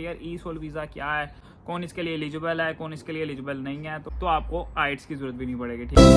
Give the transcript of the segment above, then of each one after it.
यार ई soul visa क्या है, कौन इसके लिए एलिजिबल है, कौन इसके लिए एलिजिबल नहीं है, तो आपको आइट्स की ज़रूरत भी नहीं पड़ेगी। ठीक है,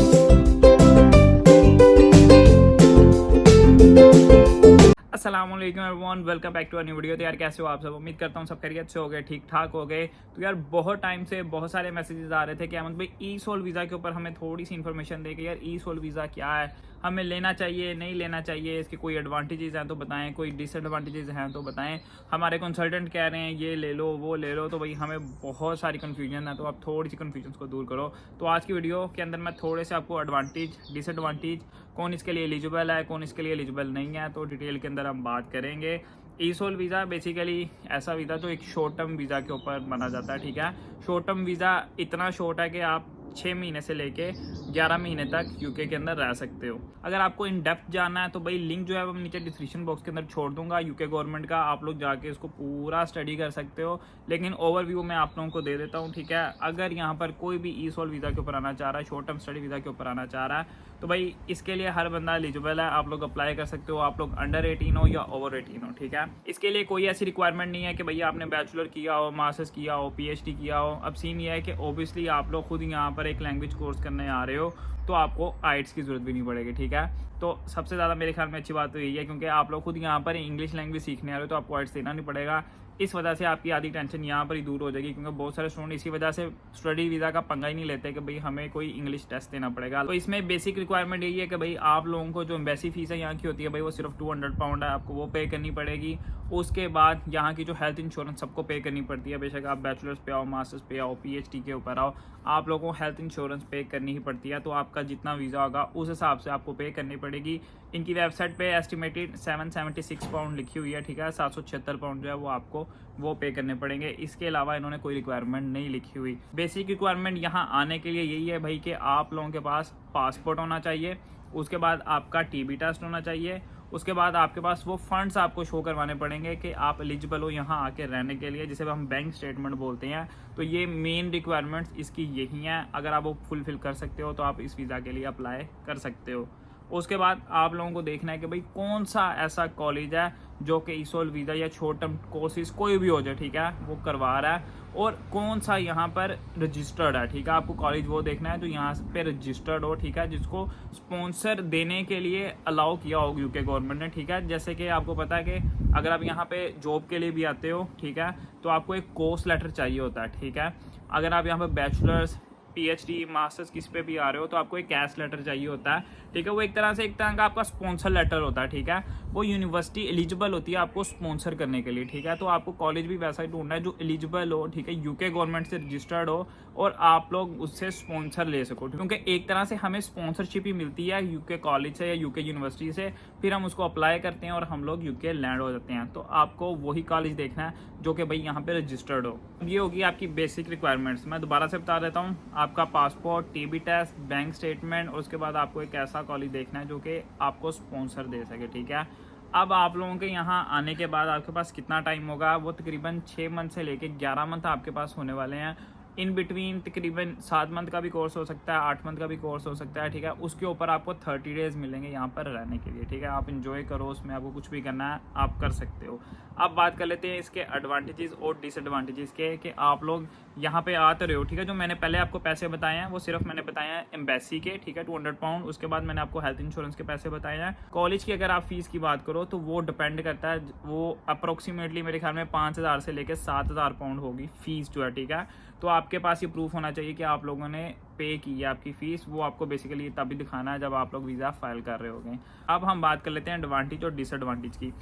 अस्सलाम वालेकुम everyone, welcome back to a new video. तो यार कैसे हो आप सब? उम्मीद करता हूँ सब खैरियत से हो गए, ठीक ठाक हो गए। तो यार बहुत टाइम से बहुत सारे मैसेजेस आ रहे थे कि अहमद भाई ई सोल वीज़ा के ऊपर हमें थोड़ी सी इन्फॉर्मेशन दे कि यार ई सोल वीज़ा क्या है, हमें लेना चाहिए नहीं लेना चाहिए, इसके कोई एडवांटेजेस हैं तो बताएं, कोई डिसएडवांटेजेस हैं तो बताएं। हमारे कंसल्टेंट कह रहे हैं ये ले लो वो ले लो, तो भाई हमें बहुत सारी कन्फ्यूजन है, तो आप थोड़ी सी कन्फ्यूजन को दूर करो। तो आज की वीडियो के अंदर मैं थोड़े से आपको एडवांटेज डिसएडवांटेज, कौन इसके लिए एलिजिबल है कौन इसके लिए एलिजिबल नहीं है, तो डिटेल के अंदर हम बात करेंगे। ई सोल वीज़ा बेसिकली ऐसा वीज़ा जो एक शॉर्ट टर्म वीज़ा के ऊपर बना जाता है। ठीक है, शॉर्ट टर्म वीज़ा इतना शॉर्ट है कि आप 6 महीने से लेके 11 महीने तक यूके के अंदर रह सकते हो। अगर आपको इन डेप्थ जानना है तो भाई लिंक जो है वो नीचे डिस्क्रिप्शन बॉक्स के अंदर छोड़ दूंगा यूके गवर्नमेंट का, आप लोग जाके इसको पूरा स्टडी कर सकते हो। लेकिन ओवरव्यू मैं आप लोगों को दे देता हूँ। ठीक है, अगर यहाँ पर कोई भी ई सोल वीज़ा के ऊपर आना चाह रहा है, शॉर्ट टर्म स्टडी वीज़ा के ऊपर आना चाह रहा है, तो भाई इसके लिए हर बंदा एलिजिबल है। आप लोग अप्लाई कर सकते हो, आप लोग अंडर 18 हो या ओवर 18 हो। ठीक है, इसके लिए कोई ऐसी रिक्वायरमेंट नहीं है कि भैया आपने बैचलर किया हो, मास्टर्स किया हो, पीएचडी किया हो। अब सीन ये है कि ओबियसली आप लोग खुद यहाँ पर एक लैंग्वेज कोर्स करने आ रहे हो, तो आपको आइट्स की ज़रूरत भी नहीं पड़ेगी। ठीक है, तो सबसे ज़्यादा मेरे ख्याल में अच्छी बात तो यही है, क्योंकि आप लोग खुद यहाँ पर इंग्लिश लैंग्वेज सीखने आ रहे हो तो आपको आइट्स देना नहीं पड़ेगा। इस वजह से आपकी आधी टेंशन यहाँ पर ही दूर हो जाएगी, क्योंकि बहुत सारे स्टूडेंट इसी वजह से स्टडी वीज़ा का पंगा ही नहीं लेते कि भाई हमें कोई इंग्लिश टेस्ट देना पड़ेगा। तो इसमें बेसिक रिक्वायरमेंट यही है कि भाई आप लोगों को जो एम्बेसी फीस है यहाँ की होती है भाई वो सिर्फ 200 पाउंड है, आपको वो पे करनी पड़ेगी। उसके बाद यहाँ की जो हेल्थ इंश्योरेंस सबको पे करनी पड़ती है, बेशक आप बैचलर्स पे आओ, मास्टर्स पे आओ, पीएचडी के ऊपर आओ, आप लोगों को हेल्थ इंश्योरेंस पे करनी ही पड़ती है। तो आपका जितना वीज़ा होगा उस हिसाब से आपको पे करनी पड़ेगी। इनकी वेबसाइट पे एस्टिमेटेड 776 पाउंड लिखी हुई है। ठीक है, 776 पाउंड जो है वो आपको वो पे करने पड़ेंगे। इसके अलावा इन्होंने कोई रिक्वायरमेंट नहीं लिखी हुई। बेसिक रिक्वायरमेंट यहाँ आने के लिए यही है भाई कि आप लोगों के पास पासपोर्ट होना चाहिए, उसके बाद आपका टीबी टेस्ट होना चाहिए, उसके बाद आपके पास वो फंड्स आपको शो करवाने पड़ेंगे कि आप एलिजिबल हो यहाँ आके रहने के लिए, जिसे हम बैंक स्टेटमेंट बोलते हैं। तो ये मेन रिक्वायरमेंट्स इसकी यही हैं। अगर आप वो फुलफिल कर सकते हो तो आप इस वीज़ा के लिए अप्लाई कर सकते हो। उसके बाद आप लोगों को देखना है कि भाई कौन सा ऐसा कॉलेज है जो कि ई सोल वीज़ा या शॉर्ट टर्म कोर्सेज कोई भी हो जाए, ठीक है, वो करवा रहा है, और कौन सा यहाँ पर रजिस्टर्ड है। ठीक है, आपको कॉलेज वो देखना है जो यहाँ पे रजिस्टर्ड हो। ठीक है, जिसको स्पॉन्सर देने के लिए अलाउ किया हो यूके गवर्नमेंट ने। ठीक है, जैसे कि आपको पता है कि अगर आप यहाँ पे जॉब के लिए भी आते हो, ठीक है, तो आपको एक कोर्स लेटर चाहिए होता है। ठीक है, अगर आप यहाँ पर बैचलर्स, पीएचडी, मास्टर्स किस पे भी आ रहे हो तो आपको एक कैश लेटर चाहिए होता है। ठीक है, वो एक तरह का आपका स्पॉन्सर लेटर होता है। ठीक है, वो यूनिवर्सिटी एलिजिबल होती है आपको स्पॉन्सर करने के लिए। ठीक है, तो आपको कॉलेज भी वैसा ही ढूंढना है जो एलिजिबल हो, ठीक है, यूके गवर्नमेंट से रजिस्टर्ड हो, और आप लोग उससे स्पॉन्सर ले सको। क्योंकि एक तरह से हमें स्पॉन्सरशिप ही मिलती है यूके कॉलेज से या यूके यूनिवर्सिटी से, फिर हम उसको अप्लाई करते हैं और हम लोग यूके लैंड हो जाते हैं। तो आपको वही कॉलेज देखना है जो कि भाई यहाँ पे रजिस्टर्ड हो। ये होगी आपकी बेसिक रिक्वायरमेंट्स। मैं दोबारा से बता देता हूँ, आपका passport, TB test, bank statement, और उसके बाद आपको एक ऐसा कॉलेज देखना है जो कि आपको स्पॉन्सर दे सके। ठीक है, अब आप लोगों के यहाँ आने के बाद आपके पास कितना टाइम होगा, वो तकरीबन 6 मंथ से लेके 11 मंथ आपके पास होने वाले हैं। इन बिटवीन तकरीबन 7 मंथ का भी कोर्स हो सकता है, 8 मंथ का भी कोर्स हो सकता है। ठीक है, उसके ऊपर आपको 30 डेज मिलेंगे यहाँ पर रहने के लिए। ठीक है, आप इंजॉय करो, उसमें आपको कुछ भी करना है आप कर सकते हो। अब बात कर लेते हैं इसके एडवांटेजेस और डिसएडवांटेजेस के, कि आप लोग यहाँ पे आते रहे हो। ठीक है, जो मैंने पहले आपको पैसे बताए हैं वो सिर्फ मैंने बताए हैं एम्बेसी के। ठीक है, 200 पाउंड। उसके बाद मैंने आपको हेल्थ इंश्योरेंस के पैसे बताए हैं। कॉलेज की अगर आप फीस की बात करो तो वो डिपेंड करता है, वो अप्रोक्सीमेटली मेरे ख्याल में 5000 से लेकर 7000 पाउंड होगी फीस जो है। ठीक है, तो आपके पास ये प्रूफ होना चाहिए कि आप लोगों ने पे की है आपकी फ़ीस। वो आपको बेसिकली तभी दिखाना है जब आप लोग वीज़ा फाइल कर रहे होंगे। अब हम बात कर लेते हैं एडवांटेज और डिसएडवांटेज की।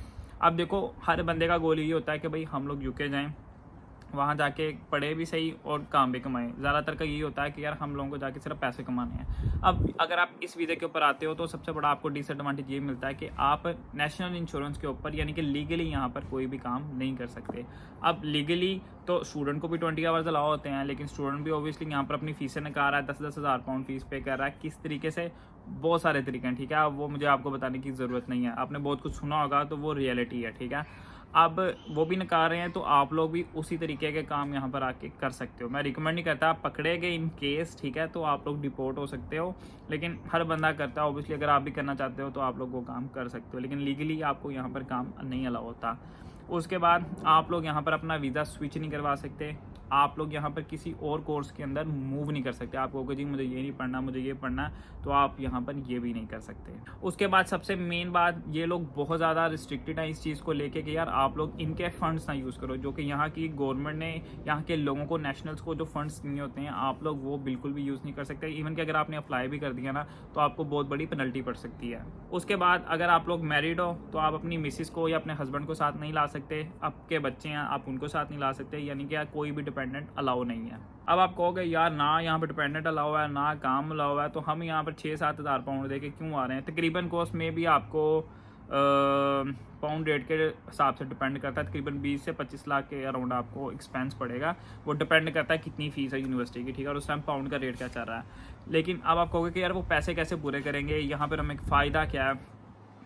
अब देखो, हर बंदे का गोल ये होता है कि भाई हम लोग यूके जाएं, वहाँ जाके पढ़े भी सही और काम भी कमाएं। ज़्यादातर का यही होता है कि यार हम लोगों को जाके सिर्फ पैसे कमाने हैं। अब अगर आप इस वीज़े के ऊपर आते हो तो सबसे बड़ा आपको डिसएडवांटेज ये मिलता है कि आप नेशनल इंश्योरेंस के ऊपर यानी कि लीगली यहाँ पर कोई भी काम नहीं कर सकते। अब लीगली तो स्टूडेंट को भी 20 आवर्स अलाउ होते हैं, लेकिन स्टूडेंट भी ऑब्वियसली यहाँ पर अपनी फीसें निकाल रहा है, 10-10 हज़ार पाउंड फीस पे कर रहा है। किस तरीके से, बहुत सारे तरीके हैं। ठीक है, वो मुझे आपको बताने की ज़रूरत नहीं है, आपने बहुत कुछ सुना होगा, तो वो रियलिटी है। ठीक है, अब वो भी निकाल रहे हैं तो आप लोग भी उसी तरीके के काम यहाँ पर आके कर सकते हो। मैं रिकमेंड नहीं करता, आप पकड़े गए इन केस, ठीक है, तो आप लोग डिपोर्ट हो सकते हो, लेकिन हर बंदा करता है ऑब्वियसली। अगर आप भी करना चाहते हो तो आप लोग वो काम कर सकते हो, लेकिन लीगली आपको यहाँ पर काम नहीं अलाउ होता। उसके बाद आप लोग यहाँ पर अपना वीज़ा स्विच नहीं करवा सकते, आप लोग यहाँ पर किसी और कोर्स के अंदर मूव नहीं कर सकते। आप कहोगे जी मुझे ये नहीं पढ़ना, मुझे ये पढ़ना, तो आप यहाँ पर ये भी नहीं कर सकते। उसके बाद सबसे मेन बात, ये लोग बहुत ज़्यादा रिस्ट्रिक्टेड हैं इस चीज़ को लेके कि यार आप लोग इनके फंड्स ना यूज़ करो, जो कि यहाँ की गवर्नमेंट ने यहाँ के लोगों को, नेशनल्स को जो फंड्स नहीं होते हैं, आप लोग वो बिल्कुल भी यूज़ नहीं कर सकते। इवन कि अगर आपने अप्लाई भी कर दिया ना तो आपको बहुत बड़ी पेनल्टी पड़ सकती है। उसके बाद अगर आप लोग मैरिड हो तो आप अपनी मिसिस को या अपने हस्बैंड को साथ नहीं ला सकते, आपके बच्चे हैं आप उनको साथ नहीं ला सकते, यानी कि कोई भी डिपेंडेंट अलाउ नहीं है। अब आप कहोगे यार ना यहाँ पर डिपेंडेंट अलाउ है ना काम अलाउ है, तो हम यहाँ पर 6-7 हज़ार पाउंड दे के क्यों आ रहे हैं। तकरीबन कॉस्ट में भी आपको पाउंड रेट के हिसाब से डिपेंड करता है, तकरीबन 20 से 25 लाख के अराउंड आपको एक्सपेंस पड़ेगा। वो डिपेंड करता है कितनी फ़ीस है यूनिवर्सिटी की, ठीक है, और उस टाइम पाउंड का रेट क्या चल रहा है। लेकिन अब आप कहोगे कि यार वो पैसे कैसे पूरे करेंगे, यहाँ पर हमें फ़ायदा क्या है।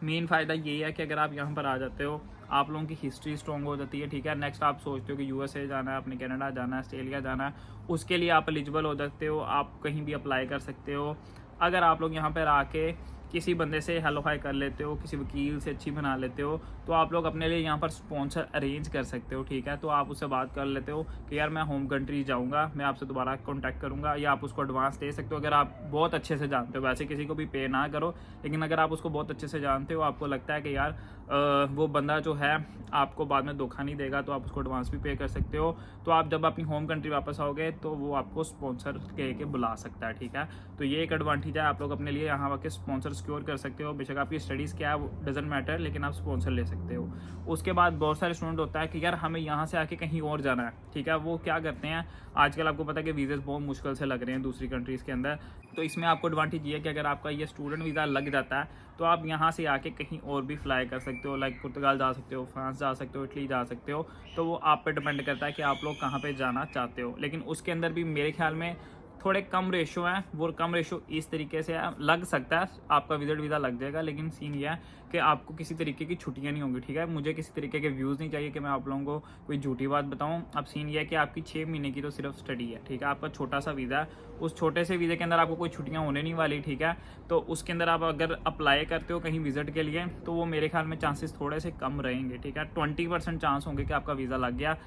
मेन फ़ायदा ये है कि अगर आप यहाँ पर आ जाते हो, आप लोगों की हिस्ट्री स्ट्रॉन्ग हो जाती है, ठीक है। नेक्स्ट आप सोचते हो कि यूएसए जाना है, अपने कनाडा जाना है, ऑस्ट्रेलिया जाना है, उसके लिए आप एलिजिबल हो सकते हो, आप कहीं भी अप्लाई कर सकते हो। अगर आप लोग यहाँ पर आके किसी बंदे से हेलो हाई कर लेते हो, किसी वकील से अच्छी बना लेते हो, तो आप लोग अपने लिए यहाँ पर स्पॉन्सर अरेंज कर सकते हो, ठीक है। तो आप उससे बात कर लेते हो कि यार मैं होम कंट्री जाऊँगा, मैं आपसे दोबारा कांटेक्ट करूँगा, या आप उसको एडवांस दे सकते हो अगर आप बहुत अच्छे से जानते हो। वैसे किसी को भी पे ना करो, लेकिन अगर आप उसको बहुत अच्छे से जानते हो, आपको लगता है कि यार वो बंदा जो है आपको बाद में धोखा नहीं देगा, तो आप उसको एडवांस भी पे कर सकते हो। तो आप जब अपनी होम कंट्री वापस आओगे तो वो आपको स्पॉन्सर कह के बुला सकता है, ठीक है। तो ये एक एडवांटेज है, आप लोग अपने लिए यहाँ आके स्पॉन्सर सिक्योर कर सकते हो। बेशक आपकी स्टडीज़ क्या है वो डजेंट मैटर, लेकिन आप स्पॉन्सर ले सकते हो। उसके बाद बहुत सारे स्टूडेंट होता है कि यार हमें यहाँ से आके कहीं और जाना है, ठीक है। वो क्या करते हैं, आजकल आपको पता है कि वीज़ा बहुत मुश्किल से लग रहे हैं दूसरी कंट्रीज़ के अंदर। तो इसमें आपको एडवांटेज ये है कि अगर आपका ये स्टूडेंट वीज़ा लग जाता है तो आप यहाँ से आके कहीं और भी फ्लाई कर सकते हो, लाइक पुर्तगाल जा सकते हो, फ्रांस जा सकते हो, इटली जा सकते हो। तो वो आप पे डिपेंड करता है कि आप लोग कहाँ पे जाना चाहते हो। लेकिन उसके अंदर भी मेरे ख्याल में थोड़े कम रेशो हैं, वो कम रेशो इस तरीके से लग सकता है, आपका विजिट वीज़ा लग जाएगा, लेकिन सीन ये है कि आपको किसी तरीके की छुट्टियां नहीं होंगी, ठीक है। मुझे किसी तरीके के व्यूज़ नहीं चाहिए कि मैं आप लोगों को कोई झूठी बात बताऊं। अब सीन ये है कि आपकी 6 महीने की तो सिर्फ स्टडी है, ठीक है। आपका छोटा सा वीज़ा है, उस छोटे से वीज़े के अंदर आपको कोई छुट्टियाँ होने नहीं वाली, ठीक है। तो उसके अंदर आप अगर अप्लाई करते हो कहीं विजिट के लिए, तो वो मेरे ख्याल में चांसेस थोड़े से कम रहेंगे, ठीक है। 20% चांस होंगे कि आपका वीज़ा लग गया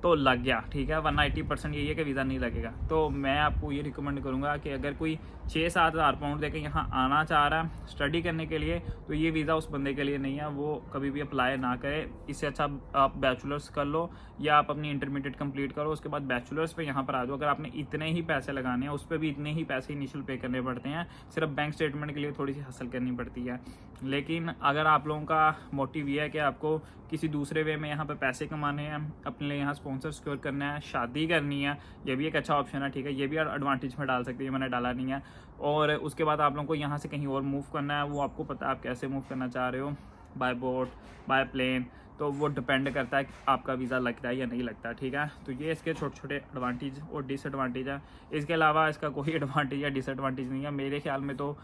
तो लग गया, ठीक है, वरना 80% यही है कि वीज़ा नहीं लगेगा। तो मैं आपको ये रिकमेंड करूँगा कि अगर कोई 6-7 हज़ार पाउंड देकर यहाँ आना चाह रहा है स्टडी करने के लिए, तो ये वीज़ा उस बंदे के लिए नहीं है, वो कभी भी अप्लाई ना करे। इससे अच्छा आप बैचलर्स कर लो या आप अपनी इंटरमीडिएट कंप्लीट करो, उसके बाद बैचलर्स पे यहाँ पर आ जाओ। अगर आपने इतने ही पैसे लगाने हैं, उस पर भी इतने ही पैसे इनिशियल पे करने पड़ते हैं, सिर्फ बैंक स्टेटमेंट के लिए थोड़ी सी हासिल करनी पड़ती है। लेकिन अगर आप लोगों का मोटिव ये है कि आपको किसी दूसरे वे में यहाँ पर पैसे कमाने हैं, अपने लिए यहाँ स्पॉन्सर सिक्योर करना है, शादी करनी है, ये भी एक अच्छा ऑप्शन है, ठीक है। ये भी एडवांटेज में डाल सकते हैं, मैंने डाला नहीं है। और उसके बाद आप लोगों को यहाँ से कहीं और मूव करना है, वो आपको पता है आप कैसे मूव करना चाह रहे हो, बाय बोट, बाय प्लेन, तो वो डिपेंड करता है कि आपका वीज़ा लगता है या नहीं लगता, ठीक है। तो ये इसके छोटे छोटे एडवांटेज और डिसएडवांटेज है। इसके अलावा इसका कोई एडवांटेज या डिसएडवांटेज नहीं है मेरे ख्याल में। तो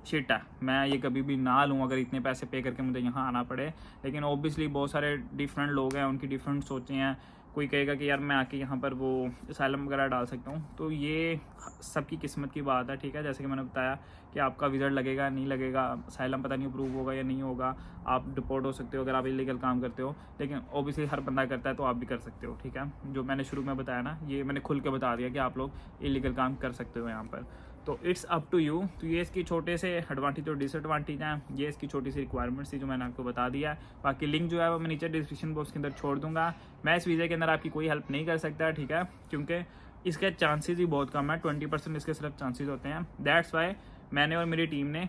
शिट है, मैं ये कभी भी ना लूँ अगर इतने पैसे पे करके मुझे यहाँ आना पड़े। लेकिन ऑब्वियसली बहुत सारे डिफरेंट लोग हैं, उनकी डिफरेंट सोचें हैं। कोई कहेगा कि यार मैं आके यहाँ पर वो असाइलम वगैरह डाल सकता हूँ, तो ये सबकी किस्मत की बात है, ठीक है। जैसे कि मैंने बताया कि आपका विज़िट लगेगा नहीं लगेगा, असाइलम पता नहीं अप्रूव होगा या नहीं होगा, आप डिपोर्ट हो सकते हो अगर आप इलीगल काम करते हो। लेकिन ऑब्वियसली हर बंदा करता है तो आप भी कर सकते हो, ठीक है। जो मैंने शुरू में बताया ना, ये मैंने खुल के बता दिया कि आप लोग इलीगल काम कर सकते हो यहाँ पर। तो इट्स अप टू यू। तो ये इसकी छोटे से एडवांटेज और डिसएडवांटेज हैं, ये इसकी छोटी सी रिक्वायरमेंट्स थी जो मैंने आपको बता दिया। बाकी लिंक जो है वो मैं नीचे डिस्क्रिप्शन बॉक्स के अंदर छोड़ दूंगा। मैं इस वीज़े के अंदर आपकी कोई हेल्प नहीं कर सकता, ठीक है, क्योंकि इसके चांसेस ही बहुत कम है। 20% इसके सिर्फ चांसेस होते हैं। दैट्स वाई मैंने और मेरी टीम ने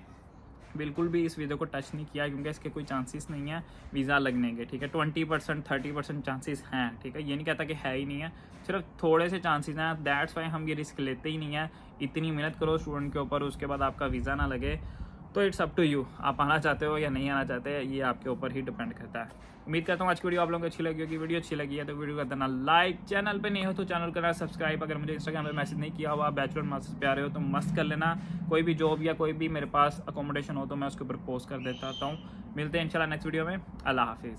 बिल्कुल भी इस वीज़ा को टच नहीं किया, क्योंकि इसके कोई चांसेस नहीं है वीज़ा लगने के, ठीक है। 20% 30% चांसेस हैं, ठीक है। ये नहीं कहता कि है ही नहीं है, सिर्फ थोड़े से चांसेस हैं। दैट्स वाई हम ये रिस्क लेते ही नहीं है। इतनी मेहनत करो स्टूडेंट के ऊपर, उसके बाद आपका वीज़ा ना लगे, तो इट्स अप टू यू, आप आना चाहते हो या नहीं आना चाहते, ये आपके ऊपर ही डिपेंड करता है। उम्मीद करता हूँ आज की वीडियो आप लोगों को अच्छी लगी होगी। वीडियो अच्छी लगी है तो वीडियो का देना लाइक, चैनल पे नहीं हो तो चैनल करना सब्सक्राइब। अगर मुझे इंस्टाग्राम पे मैसेज नहीं किया हुआ, बैचलर मास्टर्स पे आ रहे हो तो मस्त कर लेना। कोई भी जॉब या कोई भी मेरे पास अकोमोडेशन हो तो मैं उसके ऊपर पोस्ट कर देता हूँ। मिलते हैं इंशाल्लाह नेक्स्ट वीडियो में। अल्लाह हाफिज़।